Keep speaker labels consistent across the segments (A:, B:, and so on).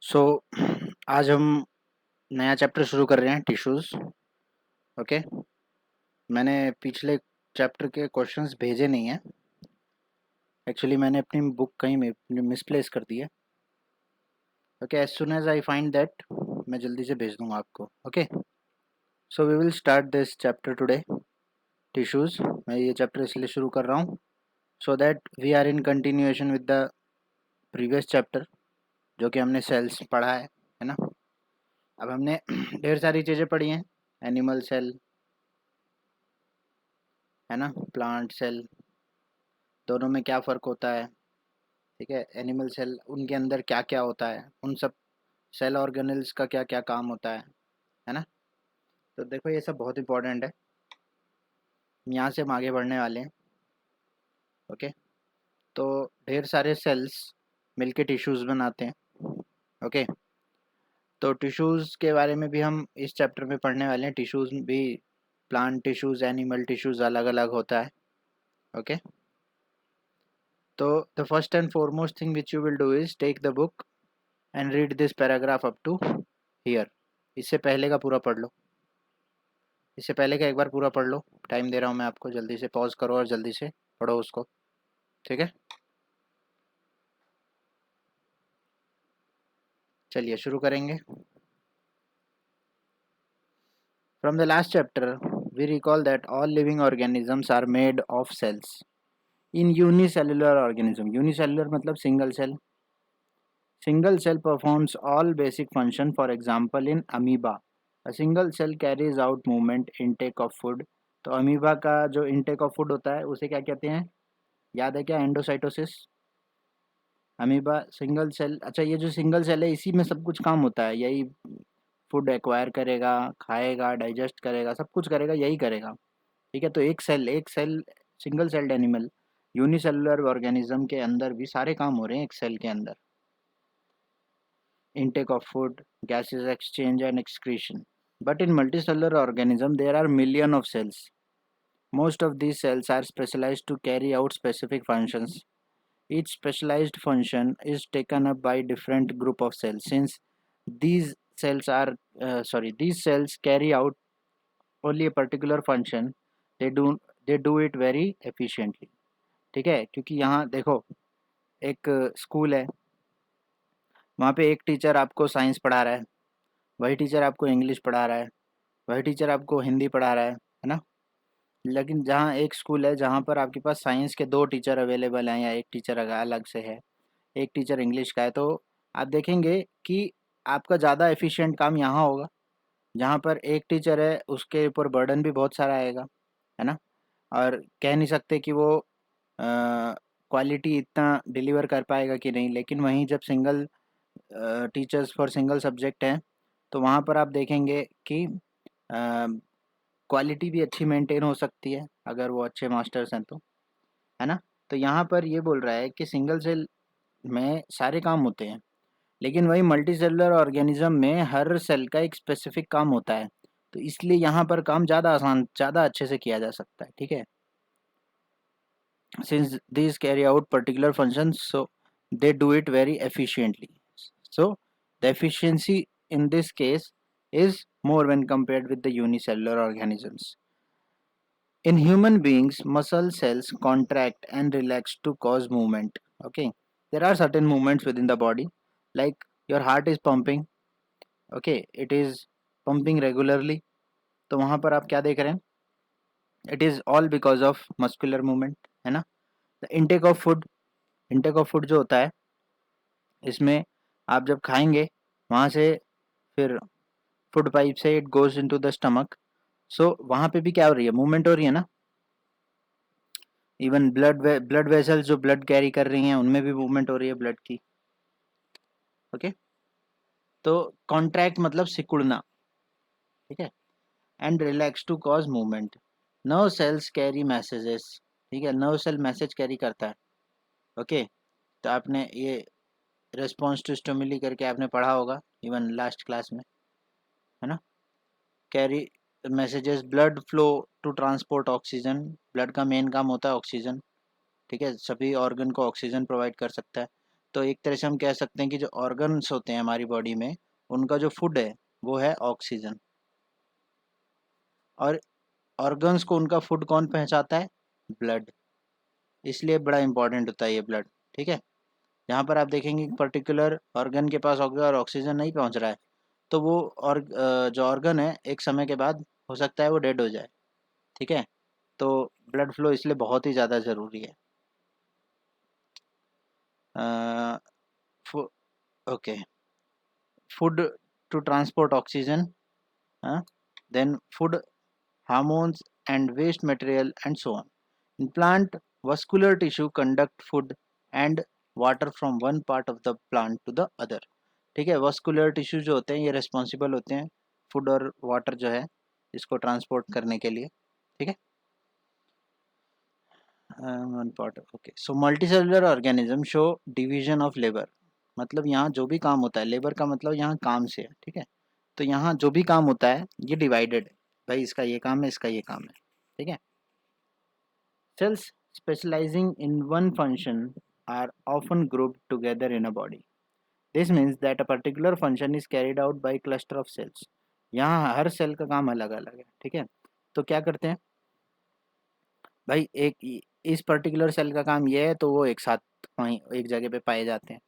A: सो आज हम नया चैप्टर शुरू कर रहे हैं टिश्यूज़। ओके, मैंने पिछले चैप्टर के क्वेश्चंस भेजे नहीं हैं। एक्चुअली मैंने अपनी बुक कहीं मिसप्लेस कर दी है। Okay, as soon as I find that मैं जल्दी से भेज दूंगा आपको। Okay, so we will start this chapter today, tissues. मैं ये चैप्टर इसलिए शुरू कर रहा हूँ so that we are in continuation with the previous chapter, जो कि हमने सेल्स पढ़ा है ना। अब हमने ढेर सारी चीज़ें पढ़ी हैं, एनिमल सेल है ना, प्लांट सेल, दोनों में क्या फ़र्क होता है। ठीक है, एनिमल सेल उनके अंदर क्या क्या होता है, उन सब सेल ऑर्गेनल्स का क्या क्या काम होता है ना। तो देखो ये सब बहुत इंपॉर्टेंट है, यहाँ से हम आगे बढ़ने वाले हैं। ओके, तो ढेर सारे सेल्स मिलके टिश्यूज़ बनाते हैं। ओके, तो टिश्यूज़ के बारे में भी हम इस चैप्टर में पढ़ने वाले हैं। टिश्यूज़ भी प्लांट टिश्यूज़, एनिमल टिश्यूज़ अलग अलग होता है। ओके, तो the first and foremost thing which you will do is take the book and read this paragraph up to here. इससे पहले का पूरा पढ़ लो, इससे पहले का एक बार पूरा पढ़ लो। टाइम दे रहा हूँ मैं आपको, जल्दी से पॉज करो और जल्दी से पढ़ो उसको। ठीक है, चलिए शुरू करेंगे। From the last chapter we recall that all living organisms are made of cells in unicellular organism. Unicellular मतलब single cell. Single cell performs all basic function. For example, in amoeba, a single cell carries out movement, intake of food. तो amoeba का जो intake of food होता है उसे क्या कहते हैं, याद है क्या? एंडोसाइटोसिस। अमीबा सिंगल सेल, अच्छा ये जो सिंगल सेल है इसी में सब कुछ काम होता है, यही फूड एक्वायर करेगा, खाएगा, डाइजेस्ट करेगा, सब कुछ करेगा, यही करेगा। ठीक है, तो एक cell single celled animal unicellular organism के अंदर भी सारे काम हो रहे हैं एक सेल के अंदर। Intake of food, gases exchange and excretion. But in multicellular organism, there are million of cells. Most of these cells are specialized to carry out specific functions. Each specialized function is taken up by different group of cells. Since these these cells carry out only a particular function, they do they do it very efficiently. ठीक है, क्योंकि यहाँ देखो एक school है, वहाँ पे एक टीचर आपको साइंस पढ़ा रहा है, वही टीचर आपको इंग्लिश पढ़ा रहा है, वही टीचर आपको हिंदी पढ़ा रहा है ना। लेकिन जहाँ एक स्कूल है जहाँ पर आपके पास साइंस के दो टीचर अवेलेबल हैं या एक टीचर अलग से है, एक टीचर इंग्लिश का है, तो आप देखेंगे कि आपका ज़्यादा एफिशिएंट काम यहाँ होगा। जहाँ पर एक टीचर है उसके ऊपर बर्डन भी बहुत सारा आएगा, है ना, और कह नहीं सकते कि वो क्वालिटी इतना डिलीवर कर पाएगा कि नहीं। लेकिन वहीं जब single teachers for single subject हैं तो वहाँ पर आप देखेंगे कि क्वालिटी भी अच्छी मेंटेन हो सकती है अगर वो अच्छे मास्टर्स हैं तो, है ना। तो यहाँ पर ये बोल रहा है कि सिंगल सेल में सारे काम होते हैं, लेकिन वही मल्टी सेलुलर ऑर्गेनिज्म में हर सेल का एक स्पेसिफिक काम होता है, तो इसलिए यहाँ पर काम ज़्यादा आसान, ज़्यादा अच्छे से किया जा सकता है। ठीक है, since these carry out particular functions, so they do it very efficiently. So the efficiency in this case is more when compared with the unicellular organisms. In human beings, muscle cells contract and relax to cause movement. Okay, there are certain movements within the body, like your heart is pumping. Okay, it is pumping regularly. तो वहाँ पर आप क्या देख रहे हैं? It is all because of muscular movement, है ना। The intake of food, intake of food जो होता है इसमें आप जब खाएंगे वहाँ से फिर फूड पाइप से it goes into the stomach, so वहाँ पे भी क्या हो रही है, मूवमेंट हो रही है ना। इवन ब्लड वेसल्स जो ब्लड कैरी कर रही हैं उनमें भी मूवमेंट हो रही है ब्लड की। ओके, तो कॉन्ट्रैक्ट मतलब सिकुड़ना, ठीक है, and relax to cause movement. Nerve cells carry messages, ठीक है, नर्व सेल मैसेज कैरी करता है। ओके, तो आपने ये रेस्पॉन्स टू स्टिमुली करके आपने पढ़ा होगा इवन लास्ट क्लास में, है ना। Carry messages, blood flow to transport oxygen, blood का मेन काम होता है ऑक्सीजन। ठीक है, सभी ऑर्गन को ऑक्सीजन प्रोवाइड कर सकता है। तो एक तरह से हम कह सकते हैं कि जो ऑर्गन्स होते हैं हमारी बॉडी में, उनका जो फूड है वो है ऑक्सीजन। और ऑर्गन्स को उनका फूड कौन पहुंचाता है? ब्लड। इसलिए बड़ा इंपॉर्टेंट होता है ये ब्लड। ठीक है, यहाँ पर आप देखेंगे पर्टिकुलर ऑर्गन के पास अगर ऑक्सीजन नहीं पहुंच रहा है तो वो और जो ऑर्गन है एक समय के बाद हो सकता है वो डेड हो जाए। ठीक है, तो ब्लड फ्लो इसलिए बहुत ही ज़्यादा ज़रूरी है। Okay, food to transport oxygen, then food, hormones and waste material and so on. In plant, vascular tissue conduct food and water from one part of the plant to the other. ठीक है, vascular tissue जो होते हैं ये responsible होते हैं food और water जो है इसको ट्रांसपोर्ट करने के लिए। ठीक है, one part. Okay, so multicellular organism show division of labour. मतलब यहाँ जो भी काम होता है, लेबर का मतलब यहाँ काम से है। ठीक है, तो यहाँ जो भी काम होता है ये डिवाइडेड है, भाई इसका ये काम है, इसका ये काम है। ठीक है, cells specializing in one function are often grouped together in a body. This means that a particular function is carried out by a cluster of cells. यहाँ हर सेल का काम अलग अलग है। ठीक है, तो क्या करते हैं भाई, एक इस पर्टिकुलर सेल का काम ये है तो वो एक साथ वहीं एक जगह पे पाए जाते हैं।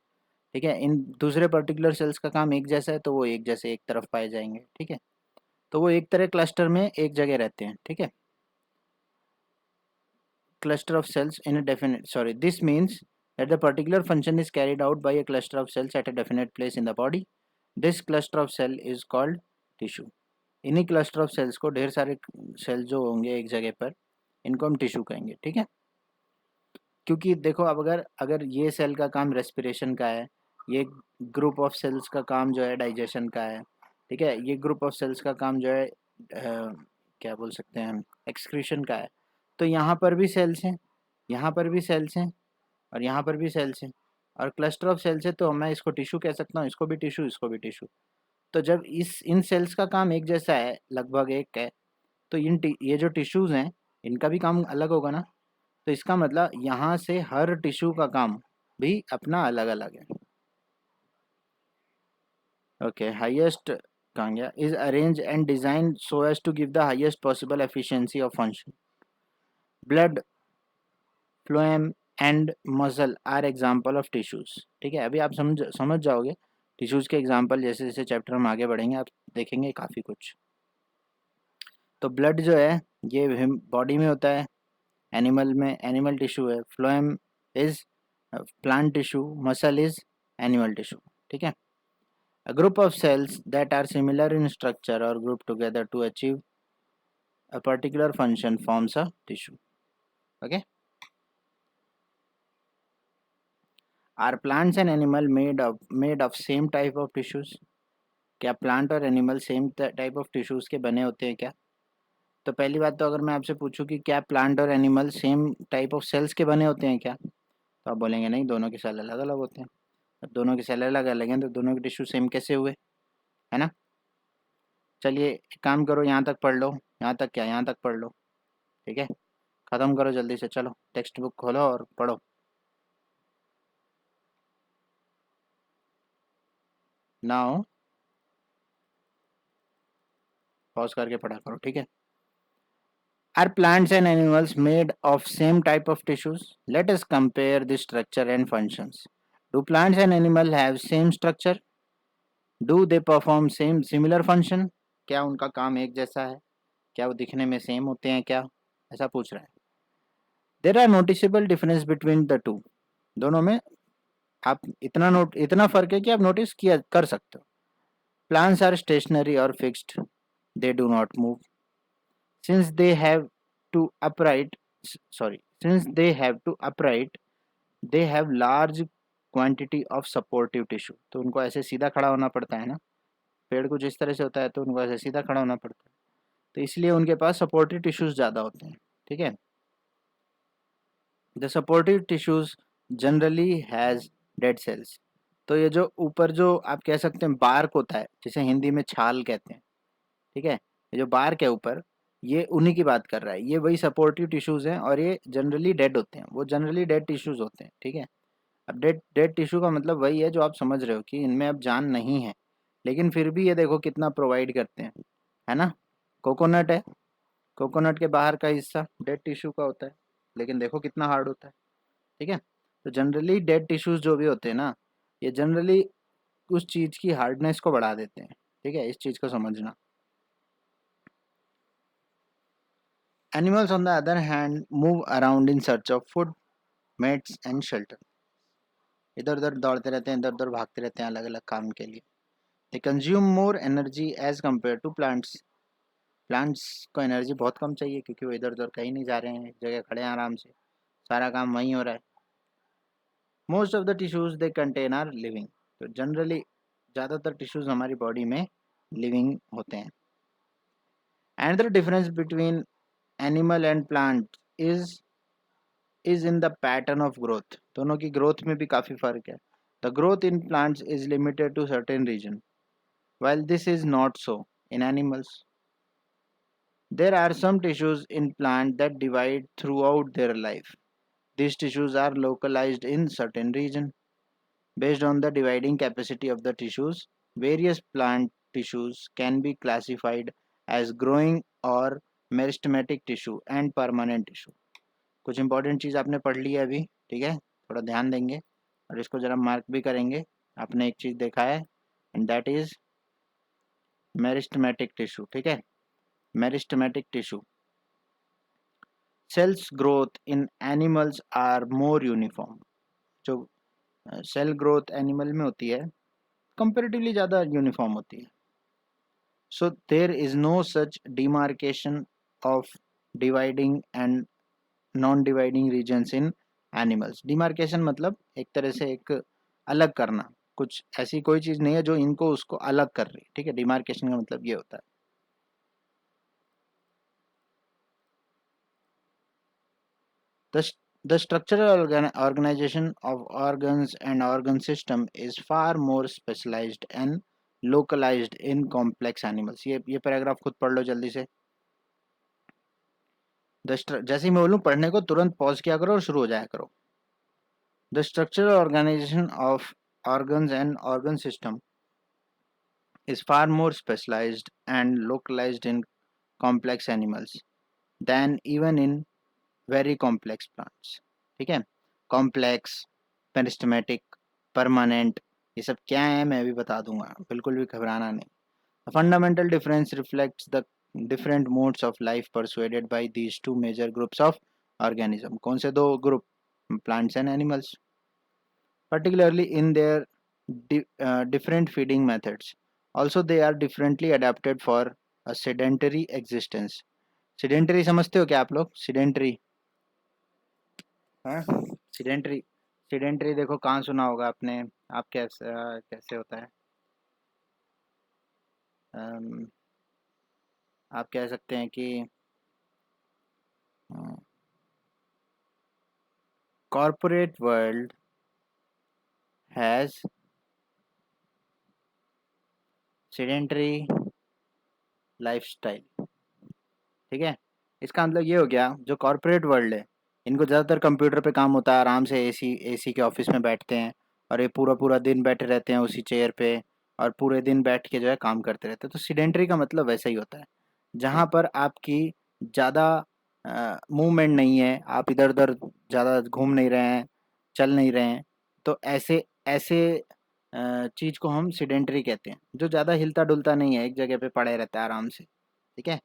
A: ठीक है, इन दूसरे पर्टिकुलर सेल्स का काम एक जैसा है तो वो एक जैसे एक तरफ पाए जाएंगे। ठीक है, तो वो एक तरह क्लस्टर में एक जगह रहते हैं। ठीक है, cluster of cells in a definite, sorry, this means that the particular function is carried out by a cluster of cells at a definite place in the body. This cluster of cell is called tissue. इन्हीं cluster of sales को, ढेर सारे cell जो होंगे एक जगह पर, इनको हम टिश्यू कहेंगे। ठीक है, क्योंकि देखो अब अगर अगर ये सेल का काम रेस्पिरेशन का है, ये ग्रुप ऑफ सेल्स का काम जो है डाइजेशन का है। ठीक है, ये ग्रुप ऑफ सेल्स का काम जो है क्या बोल सकते हैं हम, एक्सक्रीशन का है। तो यहाँ पर भी सेल्स हैं, यहाँ पर भी सेल्स हैं, और यहाँ पर भी सेल्स हैं, और क्लस्टर ऑफ सेल्स है तो मैं इसको टिश्यू कह सकता हूँ, इसको भी टिश्यू, इसको भी टिश्यू। तो जब इस इन सेल्स का काम एक जैसा है, लगभग एक है, तो ये जो टिश्यूज़ हैं इनका भी काम अलग होगा ना। तो इसका मतलब यहाँ से हर टिश्यू का काम भी अपना अलग अलग है। ओके, हाईएस्ट कहाँ गया, is arrange and design so as to give the highest possible efficiency of function. Blood, phloem and muscle are example of tissues. ठीक है, अभी आप समझ जाओगे टिश्यूज के एग्जाम्पल, जैसे जैसे चैप्टर हम आगे बढ़ेंगे आप देखेंगे काफ़ी कुछ। तो ब्लड जो है ये बॉडी में होता है, एनिमल में एनिमल टिश्यू है, phloem is plant tissue, muscle is animal tissue. ठीक है, a group of cells that are similar in structure or group together to achieve a particular function forms a tissue. Okay, are plants and animal made of same type of tissues? क्या plant और animal same type of tissues के बने होते हैं क्या? तो पहली बात तो अगर मैं आपसे पूछूं कि क्या प्लांट और animal same type of cells के बने होते हैं क्या, तो आप बोलेंगे नहीं, दोनों के सेल अलग अलग होते हैं। अब दोनों के सेल अलग अलग हैं तो दोनों के टिश्यू सेम कैसे हुए, है ना। चलिए एक काम करो, यहाँ तक पढ़ लो, यहाँ तक क्या, यहाँ तक पढ़ लो। ठीक है, ख़त्म करो जल्दी से, चलो टेक्स्ट बुक खोलो और पढ़ो। नाउ पॉज करके पढ़ा करो। ठीक है, are plants and animals made of same type of tissues? Let us compare the structure and functions. Do plants and animal have same structure? Do they perform same similar function? क्या उनका काम एक जैसा है? क्या वो दिखने में सेम होते हैं क्या? ऐसा पूछ रहा है। There are noticeable difference between the two. दोनों में आप इतना फर्क है कि आप नोटिस किया कर सकते हो। प्लांट्स आर स्टेशनरी और fixed, they do not move. Since they have to upright since they have to upright, they have large quantity of supportive tissue। तो उनको ऐसे सीधा खड़ा होना पड़ता है ना, पेड़ कुछ इस तरह से होता है तो उनको ऐसे सीधा खड़ा होना पड़ता है, तो इसलिए उनके पास सपोर्टिव टिश्यूज ज़्यादा होते हैं। ठीक है, the supportive tissues generally has dead cells. तो ये जो ऊपर जो आप कह सकते हैं बार्क होता है, जिसे हिंदी में छाल कहते हैं। ठीक है, ये जो बार्क है ऊपर, ये उन्हीं की बात कर रहा है, ये वही सपोर्टिव टिश्यूज हैं और ये जनरली डेड होते हैं, वो जनरली डेड टिश्यूज होते हैं। ठीक है, अब डेड डेड टिश्यू का मतलब वही है जो आप समझ रहे हो कि इनमें अब जान नहीं है, लेकिन फिर भी ये देखो कितना प्रोवाइड करते हैं, है ना। कोकोनट है, कोकोनट के बाहर का हिस्सा डेड टिश्यू का होता है, लेकिन देखो कितना हार्ड होता है। ठीक है, तो जनरली डेड टिश्यूज जो भी होते हैं ना, ये जनरली उस चीज़ की हार्डनेस को बढ़ा देते हैं। ठीक है, इस चीज़ को समझना। Animals on the other hand move around in search of food, mates and shelter. इधर उधर दौड़ते रहते हैं, इधर उधर भागते रहते हैं अलग अलग काम के लिए। They consume more energy as compare to plants. Plants को एनर्जी बहुत कम चाहिए क्योंकि वो इधर उधर कहीं नहीं जा रहे हैं, एक जगह खड़े हैं आराम से, सारा काम वहीं हो रहा है। Most of the tissues they contain are living. तो जनरली ज़्यादातर टिश्यूज हमारी बॉडी में लिविंग होते हैं। Another difference between animal and plant is in the pattern of growth. दोनों की growth में भी काफ़ी फर्क है. The growth in plants is limited to certain region, while this is not so in animals. There are some tissues in plant that divide throughout their life. These tissues are localized in certain region. Based on the dividing capacity of the tissues, various plant tissues can be classified as growing or meristematic tissue and permanent tissue. कुछ important चीज़ आपने पढ़ ली है अभी, ठीक है, थोड़ा ध्यान देंगे और इसको ज़रा मार्क भी करेंगे। आपने एक चीज़ देखा है and that is meristematic tissue. ठीक है, meristematic tissue. Cells growth in animals are more uniform. जो सेल ग्रोथ एनिमल में होती है कंपेरेटिवली ज़्यादा यूनिफॉर्म होती है। So there is no such demarcation of dividing and non dividing regions in animals. Demarcation मतलब एक तरह से एक अलग करना, कुछ ऐसी कोई चीज़ नहीं है जो इनको उसको अलग कर रही। ठीक है, डिमार्केशन का मतलब ये होता है। The structural organization of organs and organ system is far more specialized and localized in complex animals. ये पैराग्राफ खुद पढ़ लो जल्दी से। जैसे ही मैं बोलूँ पढ़ने को तुरंत पॉज किया करो और शुरू हो जाया करो। The structural organization of organs and organ system is far more specialized and localized in complex animals than even in very complex plants. ठीक है, कॉम्प्लेक्स, पेरिस्टेमेटिक, परमानेंट, ये सब क्या है मैं भी बता दूंगा, बिल्कुल भी घबराना नहीं। The fundamental difference reflects the different modes of life persuaded by these two major groups of organism. कौन से दो group? Plants and animals. Particularly in their different feeding methods. Also, they are differently adapted for a sedentary existence. Sedentary समझते हो क्या आप लोग? Sedentary, हाँ, sedentary, sedentary देखो कहाँ सुना होगा आपने? आप कैसे होता है? अम, आप कह सकते हैं कि corporate world has sedentary lifestyle। ठीक है, इसका मतलब ये हो गया जो कॉरपोरेट वर्ल्ड है, इनको ज़्यादातर कंप्यूटर पे काम होता है, आराम से एसी के ऑफिस में बैठते हैं और ये पूरा पूरा दिन बैठे रहते हैं उसी चेयर पे और पूरे दिन बैठ के जो है काम करते रहते हैं। तो सीडेंटरी का मतलब वैसा ही होता है, जहाँ पर आपकी ज़्यादा मूवमेंट नहीं है, आप इधर उधर ज़्यादा घूम नहीं रहे हैं, चल नहीं रहे हैं। तो ऐसे ऐसे चीज़ को हम सीडेंटरी कहते हैं, जो ज़्यादा हिलता डुलता नहीं है, एक जगह पे पड़े रहता है आराम से। ठीक है,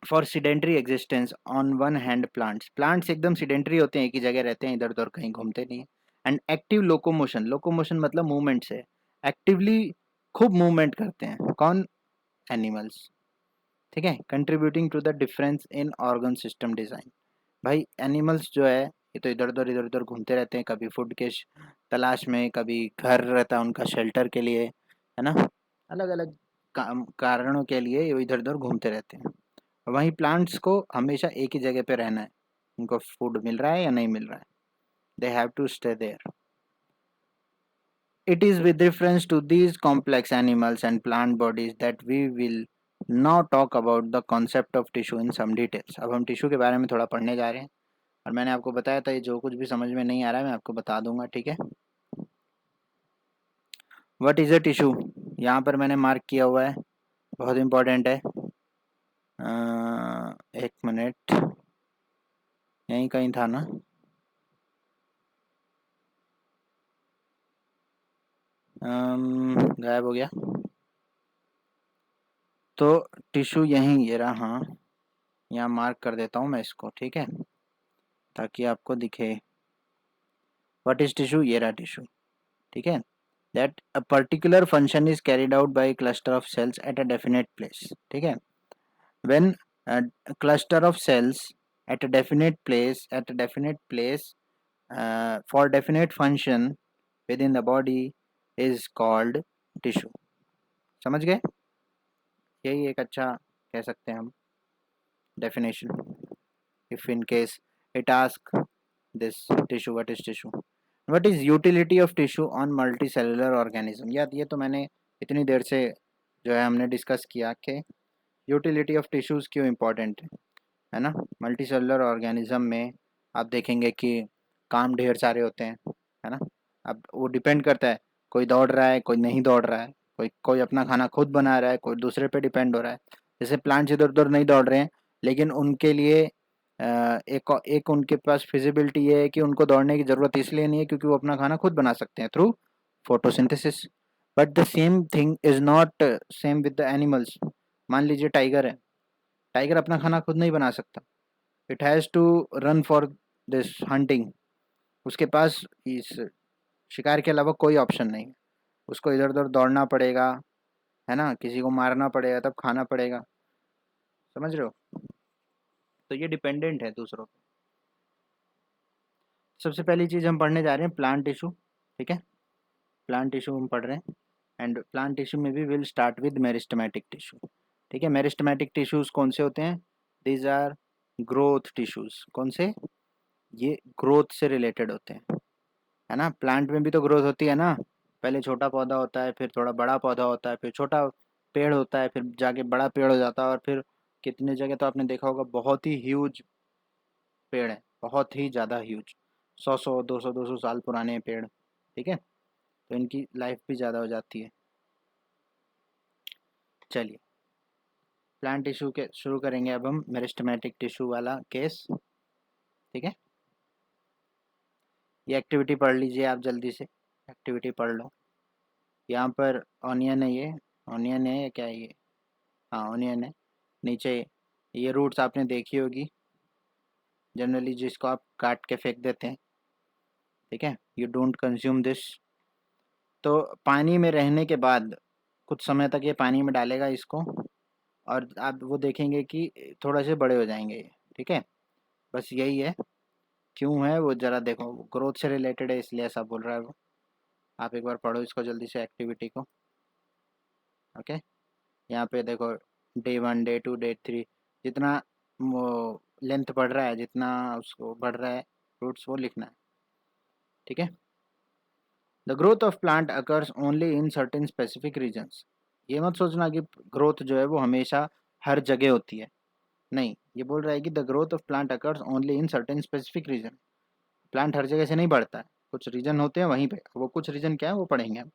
A: for sedentary existence on one hand plants, plants एकदम सीडेंट्री होते हैं, एक ही जगह रहते हैं, इधर उधर कहीं घूमते नहीं है। एंड एक्टिव लोकोमोशन, लोकोमोशन मतलब मूवमेंट से, एक्टिवली खूब मूवमेंट करते हैं। कौन? एनिमल्स। ठीक है, contributing to the difference in organ system design. भाई एनिमल्स जो है ये तो इधर उधर घूमते रहते हैं, कभी फूड के तलाश में, कभी घर रहता है उनका शेल्टर के लिए, है ना, अलग अलग कारणों के लिए ये इधर उधर घूमते रहते हैं। वहीं प्लांट्स को हमेशा एक ही जगह पे रहना है, उनको फूड मिल रहा है या नहीं मिल रहा है, they have to stay there. It is with reference to these complex animals and plant bodies that we will now talk about the concept of tissue in some details. अब हम टिश्यू के बारे में थोड़ा पढ़ने जा रहे हैं। और मैंने आपको बताया था ये जो कुछ भी समझ में नहीं आ रहा है मैं आपको बता दूंगा, ठीक है। व्हाट इज़ अ टिश्यू, यहाँ पर मैंने मार्क किया हुआ है, बहुत इंपॉर्टेंट है। एक मिनट, यहीं कहीं था ना। गायब हो गया। तो टिश्यू यहीं, ये रहा, हाँ यहाँ मार्क कर देता हूँ मैं इसको, ठीक है, ताकि आपको दिखे। व्हाट इज टिश्यू, ये रहा टिश्यू, ठीक है। That a particular function is carried out by cluster of cells at a definite place, ठीक है। When cluster of cells at a definite place for definite function within the body is called tissue। समझ गए, यही एक अच्छा कह सकते हैं हम definition, if in case it asks this tissue, what is tissue, what is utility of tissue on multicellular organism। यार ये तो मैंने इतनी देर से जो है हमने डिस्कस किया कि यूटिलिटी ऑफ टिश्यूज़ क्यों इम्पोर्टेंट है ना। मल्टी सेलुलर ऑर्गेनिज्म में आप देखेंगे कि काम ढेर सारे होते हैं, है ना। अब वो डिपेंड करता है, कोई दौड़ रहा है, कोई नहीं दौड़ रहा है, कोई कोई अपना खाना खुद बना रहा है, कोई दूसरे पे डिपेंड हो रहा है। जैसे प्लांट्स इधर उधर नहीं दौड़ रहे हैं, लेकिन उनके लिए एक उनके पास फिजिबिलिटी ये है कि उनको दौड़ने की ज़रूरत इसलिए नहीं है क्योंकि वो अपना खाना खुद बना सकते हैं through photosynthesis. But the same thing is not same with the animals. मान लीजिए टाइगर है, टाइगर अपना खाना खुद नहीं बना सकता, it has to run for this hunting. उसके पास इस शिकार के अलावा कोई ऑप्शन नहीं है, उसको इधर उधर दौड़ना पड़ेगा, है ना, किसी को मारना पड़ेगा तब खाना पड़ेगा, समझ रहे हो। तो ये डिपेंडेंट है दूसरों पे। सबसे पहली चीज़ हम पढ़ने जा रहे हैं प्लांट टिश्यू, ठीक है। प्लांट टिश्यू हम पढ़ रहे हैं, एंड प्लांट टिश्यू में भी will start with meristematic tissue, ठीक है। मेरिस्टेमेटिक टिश्यूज़ कौन से होते हैं, दीज आर ग्रोथ टिश्यूज़। कौन से, ये ग्रोथ से रिलेटेड होते हैं, है ना। प्लांट में भी तो ग्रोथ होती है ना, पहले छोटा पौधा होता है, फिर थोड़ा बड़ा पौधा होता है, फिर छोटा पेड़ होता है, फिर जाके बड़ा पेड़ हो जाता है, और फिर कितने जगह तो आपने देखा होगा बहुत ही ह्यूज पेड़ है, बहुत ही ज़्यादा ह्यूज, 100 100 200 साल पुराने पेड़, ठीक है। तो इनकी लाइफ भी ज़्यादा हो जाती है। चलिए प्लांट टिश्यू के शुरू करेंगे अब हम मेरिस्टेमेटिक टिश्यू वाला केस, ठीक है। ये एक्टिविटी पढ़ लीजिए आप जल्दी से, एक्टिविटी पढ़ लो। यहाँ पर ऑनियन है, ये ऑनियन है या क्या है ये, हाँ ऑनियन है। नीचे ये रूट्स आपने देखी होगी जनरली, जिसको आप काट के फेंक देते हैं, ठीक है, यू डोंट कंज्यूम दिस। तो पानी में रहने के बाद कुछ समय तक ये पानी में डालेगा इसको, और आप वो देखेंगे कि थोड़ा से बड़े हो जाएंगे ये, ठीक है। बस यही है, क्यों है वो ज़रा देखो, ग्रोथ से रिलेटेड है इसलिए ऐसा बोल रहा है वो। आप एक बार पढ़ो इसको जल्दी से एक्टिविटी को, ओके। यहाँ पे देखो डे 1 डे 2 डे 3, जितना वो लेंथ बढ़ रहा है, जितना उसको बढ़ रहा है रूट्स, वो लिखना है, ठीक है। The growth of plant occurs only in certain specific regions. ये मत सोचना कि ग्रोथ जो है वो हमेशा हर जगह होती है, नहीं, ये बोल रहा है कि the growth of plant occurs only in certain specific region. Plant हर जगह से नहीं बढ़ता है, कुछ रीजन होते हैं वहीं पे, वो कुछ रीजन क्या है वो पढ़ेंगे हम।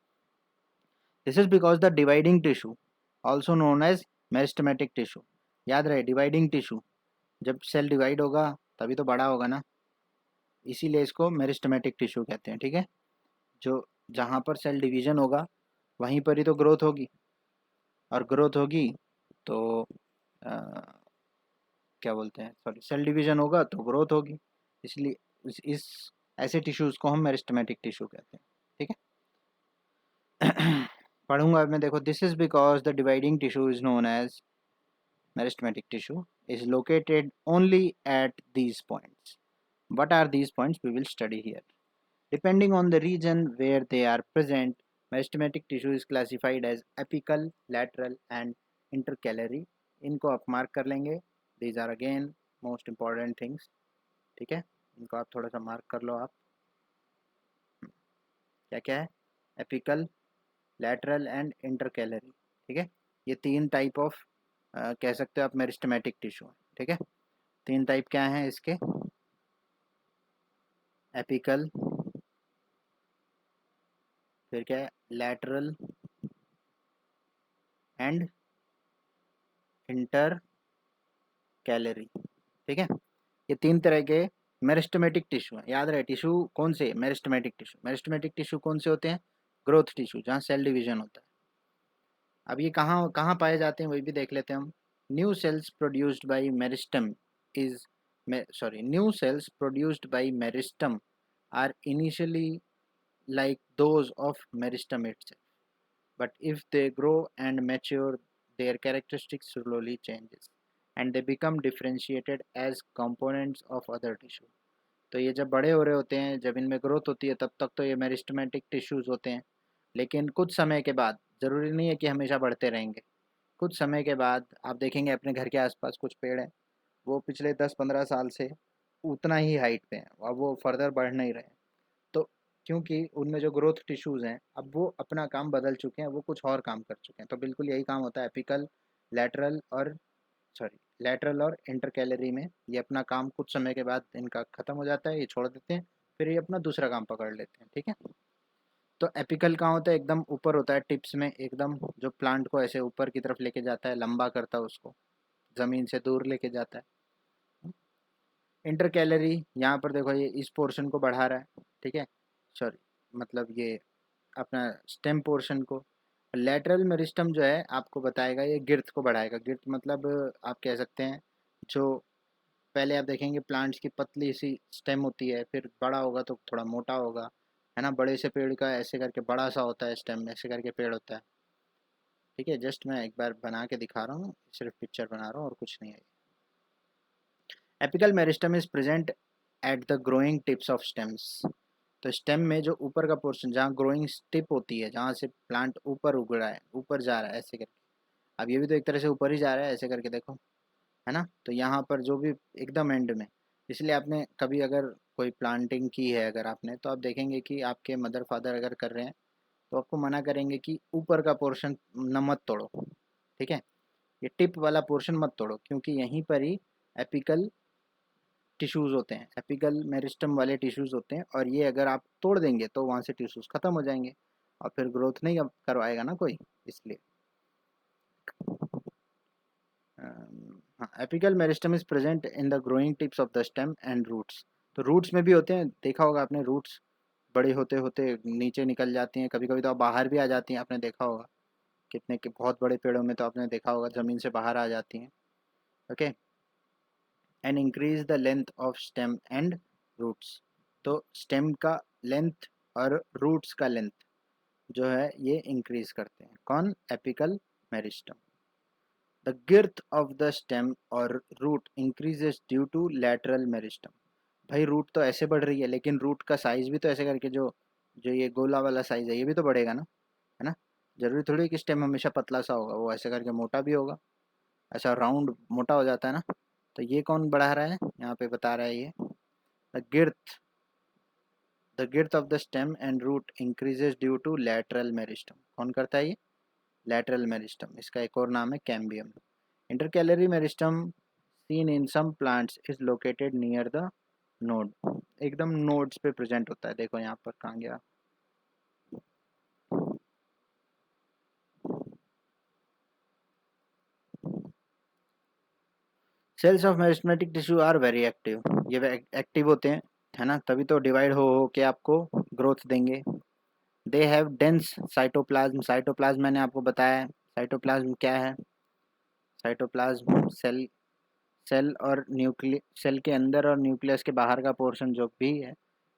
A: This is because the dividing tissue also known as meristematic tissue. याद रहे डिवाइडिंग टिश्यू, जब सेल डिवाइड होगा तभी तो बड़ा होगा ना, इसीलिए इसको मेरिस्टेमेटिक टिश्यू कहते हैं, ठीक है। जो जहाँ पर सेल डिवीजन होगा वहीं पर ही तो ग्रोथ होगी, और ग्रोथ होगी तो अ, क्या बोलते हैं, सॉरी, सेल डिवीजन होगा तो ग्रोथ होगी, इसलिए इस ऐसे टिश्यूज़ को हम मेरिस्टेमेटिक टिश्यू कहते हैं, ठीक है। पढ़ूंगा अब मैं, देखो, this is because the dividing tissue is known as meristematic tissue is located only at these points. What are these points? We will study here. Depending on the region where they are present, meristematic tissue is classified as apical, lateral and intercalary. इनको आप mark कर लेंगे, these are again most important things, ठीक है। इनको आप थोड़ा सा मार्क कर लो आप, क्या क्या है, एपिकल, लैटरल एंड इंटरकैलरी, ठीक है। ये तीन टाइप ऑफ कह सकते हो आप मेरिस्टेमेटिक टिश्यू, ठीक है। तीन टाइप क्या हैं इसके, एपिकल, फिर क्या है, लैटरल एंड इंटर कैलरी। ठीक है, ये तीन तरह के मेरिस्टेमेटिक टिश्यू हैं। याद रहे टिश्यू कौन से, मेरिस्टेमेटिक टिश्यू। मेरिस्टेमेटिक टिश्यू कौन से होते हैं, ग्रोथ टिश्यू, जहाँ सेल डिवीजन होता है। अब ये कहाँ कहाँ पाए जाते हैं वही भी देख लेते हैं हम। New cells produced by meristem is new cells produced by meristem are initially like those of meristem itself, but if they grow and mature, their characteristics slowly changes and they become differentiated as components of other tissue। तो ये जब बड़े हो रहे होते हैं, जब इनमें ग्रोथ होती है, तब तक तो ये मेरिस्टेमेटिक टिश्यूज होते हैं, लेकिन कुछ समय के बाद, ज़रूरी नहीं है कि हमेशा बढ़ते रहेंगे, कुछ समय के बाद आप देखेंगे अपने घर के आसपास कुछ पेड़ हैं, वो पिछले 10-15 साल से उतना ही हाइट पे हैं, अब वो फर्दर बढ़ नहीं रहे हैं। तो क्योंकि उनमें जो ग्रोथ टिश्यूज़ हैं, अब वो अपना काम बदल चुके हैं, वो कुछ और काम कर चुके हैं। तो बिल्कुल यही काम होता है एपिकल, लैटरल और लैटरल और इंटरकैलरी में। ये अपना काम कुछ समय के बाद इनका ख़त्म हो जाता है, ये छोड़ देते हैं, फिर ये अपना दूसरा काम पकड़ लेते हैं। ठीक है, तो एपिकल कहाँ होता है, एकदम ऊपर होता है टिप्स में, एकदम जो प्लांट को ऐसे ऊपर की तरफ लेके जाता है, लंबा करता है उसको, ज़मीन से दूर लेके जाता है। इंटर कैलरी, यहाँ पर देखो ये इस पोर्शन को बढ़ा रहा है। ठीक है, सॉरी, मतलब ये अपना स्टेम पोर्शन को। लेटरल मेरिस्टम जो है आपको बताएगा, ये गिर्थ को बढ़ाएगा। गिर्थ मतलब आप कह सकते हैं, जो पहले आप देखेंगे प्लांट्स की पतली सी स्टेम होती है, फिर बड़ा होगा तो थोड़ा मोटा होगा, है ना। बड़े से पेड़ का ऐसे करके बड़ा सा होता है स्टेम, ऐसे करके पेड़ होता है। ठीक है, जस्ट मैं एक बार बना के दिखा रहा हूँ, सिर्फ पिक्चर बना रहा हूँ और कुछ नहीं है। Apical meristem is present at the growing tips of stems. तो स्टेम में जो ऊपर का पोर्शन, जहाँ ग्रोइंग टिप होती है, जहाँ से प्लांट ऊपर उग रहा है, ऊपर जा रहा है ऐसे करके। अब ये भी तो एक तरह से ऊपर ही जा रहा है ऐसे करके, देखो, है ना। तो यहाँ पर जो भी एकदम एंड में, इसलिए आपने कभी अगर कोई प्लांटिंग की है अगर आपने, तो आप देखेंगे कि आपके मदर फादर अगर कर रहे हैं तो आपको मना करेंगे कि ऊपर का पोर्शन न मत तोड़ो। ठीक है, ये टिप वाला पोर्शन मत तोड़ो, क्योंकि यहीं पर ही एपिकल टिश्यूज़ होते हैं, एपिकल मेरिस्टम वाले टिश्यूज़ होते हैं, और ये अगर आप तोड़ देंगे तो वहाँ से टिश्यूज़ ख़त्म हो जाएंगे और फिर ग्रोथ नहीं करवाएगा ना कोई, इसलिए। हाँ, apical meristem is present in the growing tips of the stem and roots. तो रूट्स में भी होते हैं, देखा होगा आपने, रूट्स बड़े होते होते नीचे निकल जाती हैं, कभी कभी तो बाहर भी आ जाती हैं, आपने देखा होगा। कितने के बहुत बड़े पेड़ों में तो आपने देखा होगा ज़मीन से बाहर आ जाती हैं। Okay, and increase the length of stem and roots. तो स्टेम का लेंथ और रूट्स का लेंथ जो है ये इंक्रीज करते हैं, कौन, apical meristem. The girth of the stem और root increases due to lateral meristem। भाई रूट तो ऐसे बढ़ रही है, लेकिन रूट का साइज भी तो ऐसे करके, जो जो ये गोला वाला साइज है, ये भी तो बढ़ेगा ना, है ना। जरूरी थोड़ी है कि स्टेम हमेशा पतला सा होगा, वो ऐसे करके मोटा भी होगा, ऐसा राउंड मोटा हो जाता है ना। तो ये कौन बढ़ा रहा है, यहाँ पे बता रहा है ये, the girth the girth of the stem and root increases due to lateral meristem। कौन करता है ये, lateral meristem, इसका एक और नाम है cambium. Intercalary meristem seen in some plants is located near the node। एकदम नोड्स पे प्रेजेंट होता है, देखो यहाँ पर कहाँ गया। Cells of meristematic tissue are very active, ये एक्टिव होते हैं, है ना, तभी तो डिवाइड हो के आपको ग्रोथ देंगे। दे हैव डेंस साइटोप्लाज्म। साइटोप्लाज्म मैंने आपको बताया, साइटोप्लाज्म क्या है, साइटोप्लाज्म सेल, सेल और न्यूक्लियस, सेल के अंदर और न्यूक्लियस के बाहर का पोर्शन जो भी है,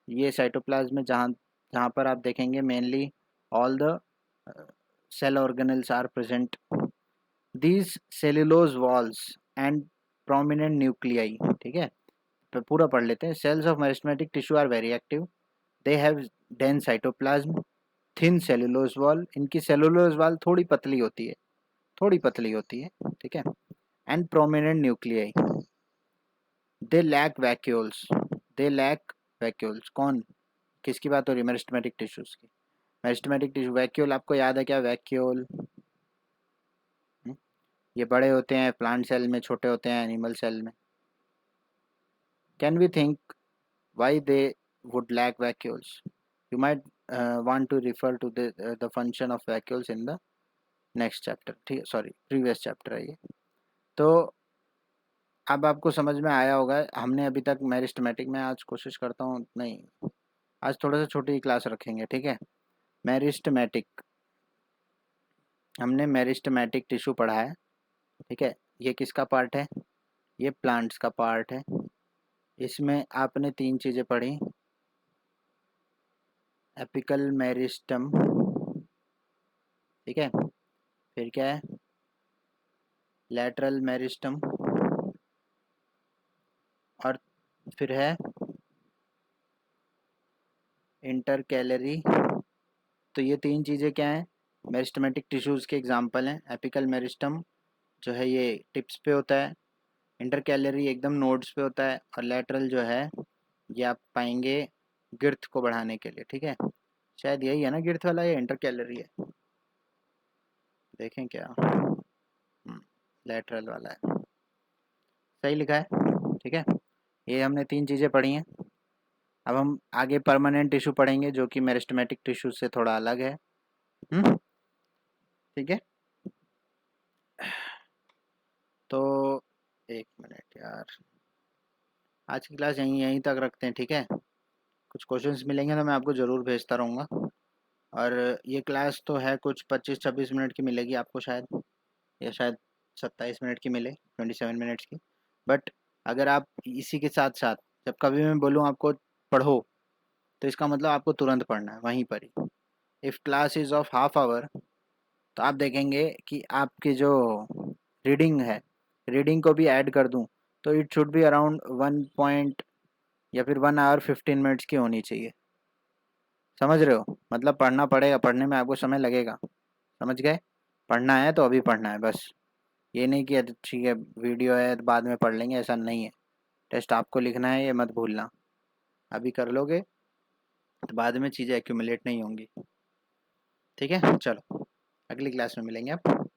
A: ये साइटोप्लाज्म में, जहाँ जहाँ पर आप देखेंगे mainly all the cell organelles are present. These cellulose walls and prominent nuclei. ठीक है, तो पूरा पढ़ लेते हैं। Cells of meristematic tissue are very active, they have dense cytoplasm, thin cellulose wall, इनकी सेल्यूलोज वॉल थोड़ी पतली होती है, थोड़ी पतली होती है। ठीक है, and prominent nuclei. They lack vacuoles, they lack vacuoles, कौन, किसकी बात हो रही है, मेरिस्टेमेटिक टिश्यूज की। मेरिस्टेमेटिक टिश्यू, वैक्यूल आपको याद है क्या, वैक्यूल, ये बड़े होते हैं प्लांट सेल में, छोटे होते हैं एनिमल सेल में। Can we think why they would lack vacuoles. You might want to refer to the function of vacuoles in the next chapter. ठीक है, सॉरी प्रीवियस चैप्टर है ये। तो अब आपको समझ में आया होगा। हमने अभी तक मेरिस्टेमेटिक में, आज कोशिश करता हूँ नहीं, आज थोड़ा सा छोटी क्लास रखेंगे, ठीक है। मेरिस्टेमेटिक, हमने मेरिस्टेमेटिक टिश्यू पढ़ा है, ठीक है। ये किसका पार्ट है? ये प्लांट्स का पार्ट है। इसमें आपने तीन चीज़ें पढ़ी, एपिकल मेरिस्टम, ठीक है, फिर क्या है, लैटरल मेरिस्टम, और फिर है इंटरकैलरी। तो ये तीन चीज़ें क्या हैं? मेरिस्टेमेटिक टिश्यूज़ के एग्जांपल हैं। एपिकल मेरिस्टम जो है ये टिप्स पे होता है, इंटरकैलरी एकदम नोड्स पे होता है, और लैटरल जो है ये आप पाएंगे गिर्थ को बढ़ाने के लिए, ठीक है। शायद यही है ना गिर्थ वाला, ये इंटरकैलरी है, देखें क्या, लैटरल वाला है, सही लिखा है, ठीक है। ये हमने तीन चीज़ें पढ़ी हैं। अब हम आगे परमानेंट टिश्यू पढ़ेंगे जो कि मेरिस्टेमेटिक टिश्यू से थोड़ा अलग है, ठीक है। तो एक मिनट यार, आज की क्लास यहीं यहीं तक रखते हैं, ठीक है। कुछ क्वेश्चंस मिलेंगे तो मैं आपको ज़रूर भेजता रहूँगा। और ये क्लास तो है कुछ 25-26 मिनट की मिलेगी आपको शायद, या शायद 27 मिनट की मिले, 27 मिनट्स की। बट अगर आप इसी के साथ साथ, जब कभी मैं बोलूँ आपको पढ़ो, तो इसका मतलब आपको तुरंत पढ़ना है वहीं पर ही। If class is of half hour, तो आप देखेंगे कि आपकी जो रीडिंग है, रीडिंग को भी ऐड कर दूं, तो इट शुड बी अराउंड 1 या फिर 1 आवर 15 मिनट्स की होनी चाहिए। समझ रहे हो? मतलब पढ़ना पड़ेगा, पढ़ने में आपको समय लगेगा, समझ गए? पढ़ना है तो अभी पढ़ना है बस। ये नहीं कि ठीक है वीडियो है तो बाद में पढ़ लेंगे, ऐसा नहीं है। टेस्ट आपको लिखना है, ये मत भूलना। अभी कर लोगे तो बाद में चीज़ें एक्यूमुलेट नहीं होंगी, ठीक है। चलो अगली क्लास में मिलेंगे आप।